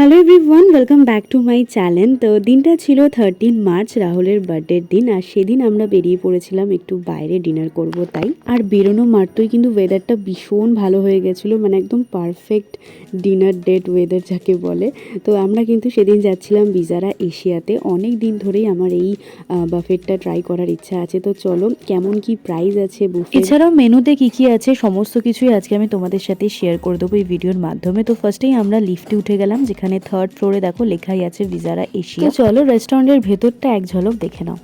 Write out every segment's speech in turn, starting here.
Hello everyone, welcome back to my channel. তো দিনটা ছিল 13 মার্চ, রাহুলের বার্থডের দিন। আর সেদিন আমরা বেরিয়ে পড়েছিলাম একটু বাইরে ডিনার করব তাই। আর বেরোনো মাত্রই কিন্তু ওয়েদারটা ভীষণ ভালো হয়ে গেছিলো, মানে একদম পারফেক্ট ডিনার ডেট ওয়েদার যাকে বলে। তো আমরা কিন্তু সেদিন যাচ্ছিলাম বিজারা এশিয়াতে। অনেক দিন ধরেই আমার এই বাফেটটা ট্রাই করার ইচ্ছা আছে। তো চলো, কেমন কি প্রাইস আছে বুফে, এছাড়াও মেনুতে কি কি আছে সমস্ত কিছুই আজকে আমি তোমাদের সাথে শেয়ার করে দেবো এই ভিডিওর মাধ্যমে। তো ফার্স্টেই আমরা লিফটে উঠে গেলাম, যেখানে 3rd ফ্লোরে দেখো লেখাই আছে বিজারা এশিয়া। তো চলো রেস্টুরেন্টের ভেতরটা এক ঝলক দেখে নাও।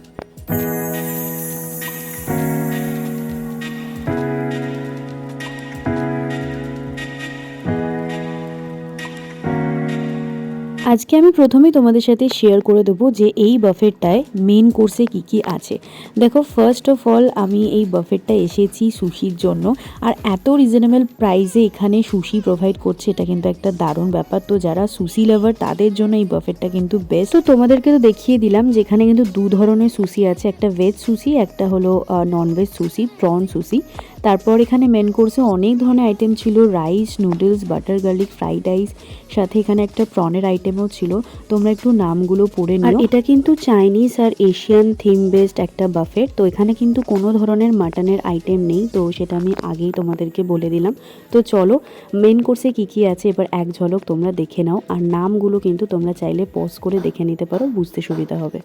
আজকে আমি প্রথমেই তোমাদের সাথে শেয়ার করে দেবো যে এই বাফেটটায় মেন কোর্সে কি কি আছে। দেখো, ফার্স্ট অফ অল আমি এই বাফেটটায় এসেছি সুশির জন্য। আর এত রিজনেবল প্রাইসে এখানে সুশি প্রোভাইড করছে, এটা কিন্তু একটা দারুণ ব্যাপার। তো যারা সুশি লাভার তাদের জন্য এই বাফেটটা কিন্তু বেস্ট। তো তোমাদেরকে তো দেখিয়ে দিলাম যে এখানে কিন্তু দু ধরনের সুশি আছে, একটা ভেজ সুশি, একটা হলো non veg sushi, prawn sushi. তারপর এখানে মেন কোর্সে অনেক ধরনের আইটেম ছিল, rice, noodles, butter garlic fried rice, সাথে এখানে একটা প্রনের আইটেমও ছিল। তোমরা একটু নামগুলো পড়ে নিও। আর এটা কিন্তু চাইনিজ আর এশিয়ান থিম বেসড একটা বাফেট। তো এখানে কিন্তু কোনো ধরনের মাটনের আইটেম নেই, তো সেটা আমি আগেই তোমাদেরকে বলে দিলাম। তো চলো, মেন কোর্সে কি কি আছে এবার এক ঝলক তোমরা দেখে নাও। আর নামগুলো কিন্তু তোমরা চাইলে পজ করে দেখে নিতে পারো, বুঝতে সুবিধা হবে।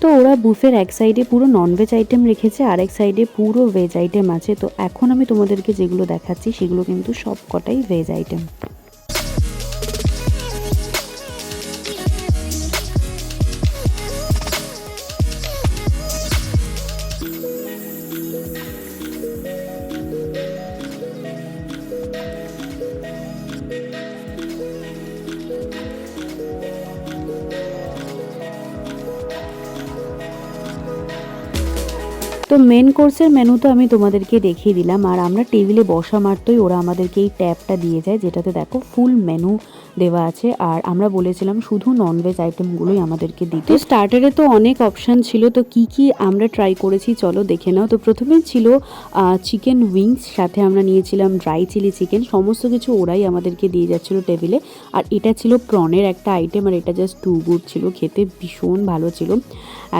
তো ওরা বুফের এক সাইডে পুরো ননভেজ আইটেম রেখেছে, আর এক সাইডে পুরো ভেজ আইটেম আছে। তো এখন আমি তোমাদেরকে যেগুলো দেখাচ্ছি সেগুলো কিন্তু সব কটাই ভেজ আইটেম। তো মেন কোর্সের মেনু তো আমি তোমাদেরকে দেখিয়ে দিলাম। আর আমরা টেবিলে বসা মাত্রই ওরা আমাদেরকে এই ট্যাবটা দিয়ে যায়, যেটাতে দেখো ফুল মেনু দেওয়া আছে। আর আমরা বলেছিলাম শুধু ননভেজ আইটেমগুলোই আমাদেরকে দিতে। তো স্টার্টারে তো অনেক অপশান ছিল, তো কি কি আমরা ট্রাই করেছি চলো দেখে নাও। তো প্রথমে ছিল চিকেন উইংস, সাথে আমরা নিয়েছিলাম ড্রাই চিলি চিকেন। সমস্ত কিছু ওরাই আমাদেরকে দিয়ে যাচ্ছিলো টেবিলে। আর এটা ছিল প্রনের একটা আইটেম, আর এটা জাস্ট টু গুড ছিল, খেতে ভীষণ ভালো ছিল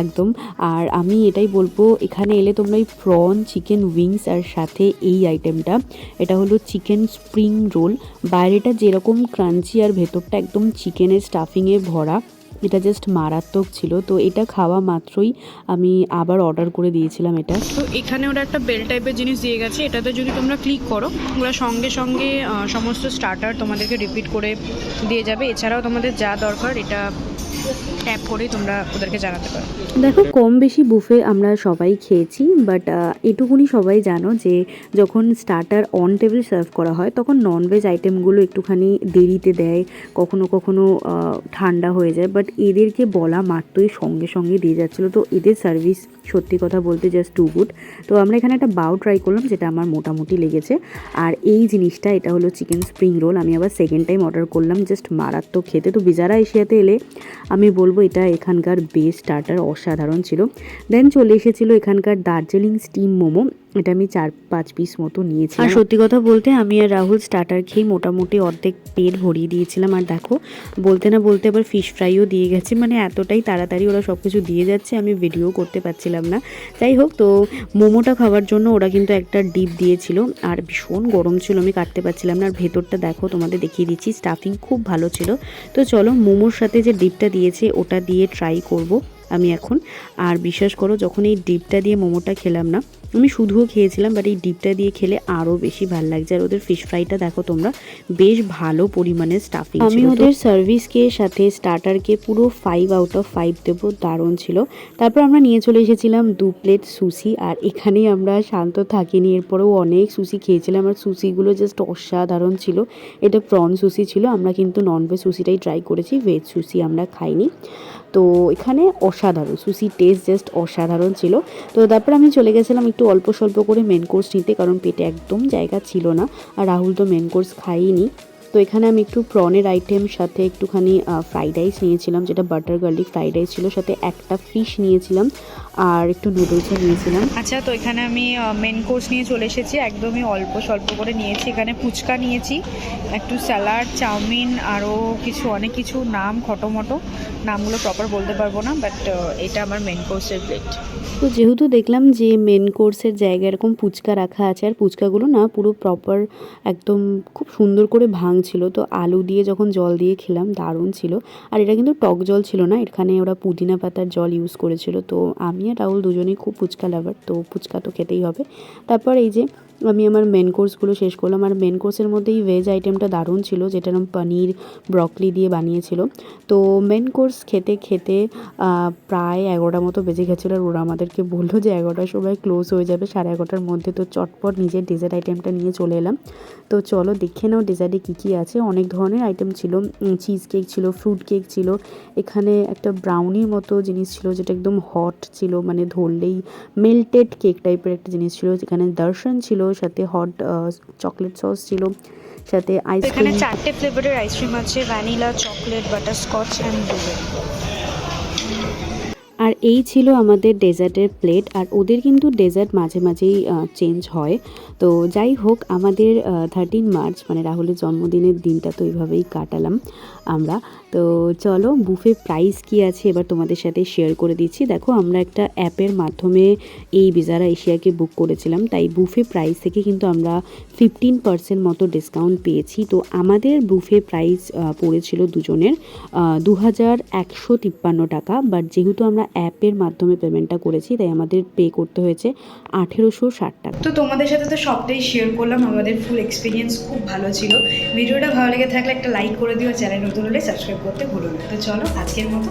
একদম। আর আমি এটাই বলবো, এখানে এলে তোমরা এই প্রন, চিকেন উইংস আর সাথে এই আইটেমটা, এটা হলো চিকেন স্প্রিং রোল। বাইরেটা যেরকম ক্রাঞ্চি আর ভেতরটা একদম চিকেনের স্টাফিংয়ে ভরা, এটা জাস্ট মারাত্মক ছিল। তো এটা খাওয়া মাত্রই আমি আবার অর্ডার করে দিয়েছিলাম এটা। তো এখানে ওরা একটা বেল টাইপের জিনিস দিয়ে গেছে, এটাতে যদি তোমরা ক্লিক করো ওরা সঙ্গে সঙ্গে সমস্ত স্টার্টার তোমাদেরকে রিপিট করে দিয়ে যাবে। এছাড়াও তোমাদের যা দরকার এটা ট্যাপ করেই তোমরা ওদেরকে জানাতে পারো। দেখো, কম বেশি বুফে আমরা সবাই খেয়েছি, বাট এটুকুনি সবাই জানো যে যখন স্টার্টার অন টেবিল সার্ভ করা হয় তখন ননভেজ আইটেমগুলো একটুখানি দেরিতে দেয়, কখনো কখনো ঠান্ডা হয়ে যায়। বাট এদেরকে বলা মাত্রই সঙ্গে সঙ্গে দিয়ে যাচ্ছিলো। তো এদের সার্ভিস সত্যি কথা বলতে জাস্ট টু গুড। তো আমরা এখানে একটা বাউ ট্রাই করলাম, যেটা আমার মোটামুটি লেগেছে। আর এই জিনিসটা, এটা হলো চিকেন স্প্রিং রোল, আমি আবার সেকেন্ড টাইম অর্ডার করলাম, জাস্ট মারাত্মক খেতে। তো বিজারা এশিয়াতে এলে আমি বলবো এটা এখানকার বেস্ট স্টার্টার, অসাধারণ ছিল। দেন চলে এসেছিলো এখানকার দার্জিলিং স্টিম মোমো, এটা আমি 4-5 পিস মতো নিয়েছি। আর সত্যি কথা বলতে আমি আর রাহুল স্টার্টার খেয়ে মোটামুটি অর্ধেক পেট ভরিয়ে দিয়েছিলাম। আর দেখো, বলতে না বলতে আবার ফিশ ফ্রাইও দিয়ে গেছে, মানে এতটাই তাড়াতাড়ি ওরা সব কিছু দিয়ে যাচ্ছে, আমি ভিডিও করতে পারছিলাম না। যাই হোক, তো মোমোটা খাওয়ার জন্য ওরা কিন্তু একটা ডিপ দিয়েছিল, আর ভীষণ গরম ছিল, আমি কাটতে পারছিলাম না। আর ভেতরটা দেখো, তোমাদের দেখিয়ে দিচ্ছি, স্টাফিং খুব ভালো ছিল। তো চলো, মোমোর সাথে যে ডিপটা দিয়েছে ওটা দিয়ে ট্রাই করব আমি এখন। আর বিশ্বাস করো, যখন এই ডিপটা দিয়ে মোমোটা খেলাম না, আমি শুধুও খেয়েছিলাম, বাট এই ডিপটা দিয়ে খেলে আরও বেশি ভালো লাগছে। আর ওদের ফিশ ফ্রাইটা দেখো তোমরা, বেশ ভালো পরিমাণে স্টাফিং ছিল। আমি ওদের সার্ভিসকে সাথে স্টার্টারকে পুরো 5 আউট অফ 5 দেবো, দারুণ ছিল। তারপর আমরা নিয়ে চলে এসেছিলাম 2 প্লেট সুশি, আর এখানেই আমরা শান্ত থাকিনি, এরপরেও অনেক সুশি খেয়েছিলাম। আর সুশিগুলো জাস্ট অসাধারণ ছিল। এটা প্রন সুশি ছিল, আমরা কিন্তু ননভেজ সুশিটাই ট্রাই করেছি, ভেজ সুশি আমরা খাইনি। তো এখানে অসাধারণ সুশি টেস্ট, জাস্ট অসাধারণ ছিল। তো তারপর আমি চলে গেছিলাম একটু অল্প স্বল্প করে মেন কোর্স নিতে, কারণ পেটে একদম জায়গা ছিল না। আর রাহুল তো মেন কোর্স খাইনি। তো এখানে আমি একটু প্রনের আইটেম, সাথে একটুখানি ফ্রাইড রাইস নিয়েছিলাম, যেটা বাটার গার্লিক ফ্রাইড রাইস ছিল, সাথে একটা ফিশ নিয়েছিলাম আর একটু নুডলসও নিয়েছিলাম। আচ্ছা, তো এখানে আমি মেন কোর্স নিয়ে চলে এসেছি, একদমই অল্প স্বল্প করে নিয়েছি। এখানে ফুচকা নিয়েছি, একটু স্যালাড, চাউমিন, আরও কিছু অনেক কিছু নাম খটোমটো, নামগুলো প্রপার বলতে পারবো না, বাট এটা আমার মেন কোর্সের প্লেট। তো যেহেতু দেখলাম যে মেন কোর্সের জায়গায় এরকম ফুচকা রাখা আছে, আর ফুচকাগুলো না পুরো প্রপার একদম খুব সুন্দর করে ভাঙছিল, তো আলু দিয়ে যখন জল দিয়ে খেলাম দারুণ ছিল। আর এটা কিন্তু টক জল ছিল না, এখানে ওরা পুদিনা পাতার জল ইউজ করেছিল। তো আমি আর রাহুল দুজনেই খুব ফুচকা লাভার, তো ফুচকা তো খেতেই হবে। তারপর এই যে আমি আমার মেন কোর্সগুলো শেষ করলাম, আর মেন কোর্সের মধ্যেই ভেজ আইটেমটা দারুণ ছিল, যেটা নাম পনির ব্রকলি দিয়ে বানিয়েছিল। তো মেন কোর্স খেতে খেতে প্রায় 11টা মতো বেজে গেছিলো, আর ওরা আমাদেরকে বললো যে 11টার সময় ক্লোজ হয়ে যাবে, 11:30টার মধ্যে। তো চটপট নিজের ডেজার্ট আইটেমটা নিয়ে চলে এলাম। তো চলো দেখে নাও ডেজার্টে কী কী আছে। অনেক ধরনের আইটেম ছিল, চিজ কেক ছিল, ফ্রুট কেক ছিল, এখানে একটা ব্রাউনির মতো জিনিস ছিল যেটা একদম হট ছিল, মানে ধরলেই মেল্টেড কেক টাইপের একটা জিনিস ছিল, যেখানে দর্শন ছিল, সাথে হট চকলেট সস ছিল, সাথে এখানে আইসক্রিম। 4টে ফ্লেভারের আইসক্রিম আছে, vanilla, chocolate, butterscotch and blueberry. আর এই ছিল আমাদের ডেজার্টের প্লেট। আর ওদের কিন্তু ডেজার্ট মাঝে মাঝেই চেঞ্জ হয়। তো যাই হোক, আমাদের 13 মার্চ মানে রাহুলের জন্মদিনের দিনটা তো এইভাবেই কাটালাম আমরা। তো চলো বুফে প্রাইস কী আছে এবার তোমাদের সাথে শেয়ার করে দিচ্ছি। দেখো, আমরা একটা অ্যাপের মাধ্যমে এই বিজারা এশিয়াকে বুক করেছিলাম, তাই বুফে প্রাইস থেকে কিন্তু আমরা 15% মতো ডিসকাউন্ট পেয়েছি। তো আমাদের বুফে প্রাইস পড়েছিল দুজনের 2153 টাকা, বাট যেহেতু আমরা অ্যাপের মাধ্যমে পেমেন্টটা করেছি তাই আমাদের পে করতে হয়েছে 1860 টাকা। তো তোমাদের সাথে তো সবটাই শেয়ার করলাম, আমাদের ফুল এক্সপিরিয়েন্স খুব ভালো ছিল। ভিডিওটা ভালো লেগে থাকলে একটা লাইক করে দিও, চ্যানেল নতুন হলে সাবস্ক্রাইব করতে ভুলো না। তো চলো আজকের মতো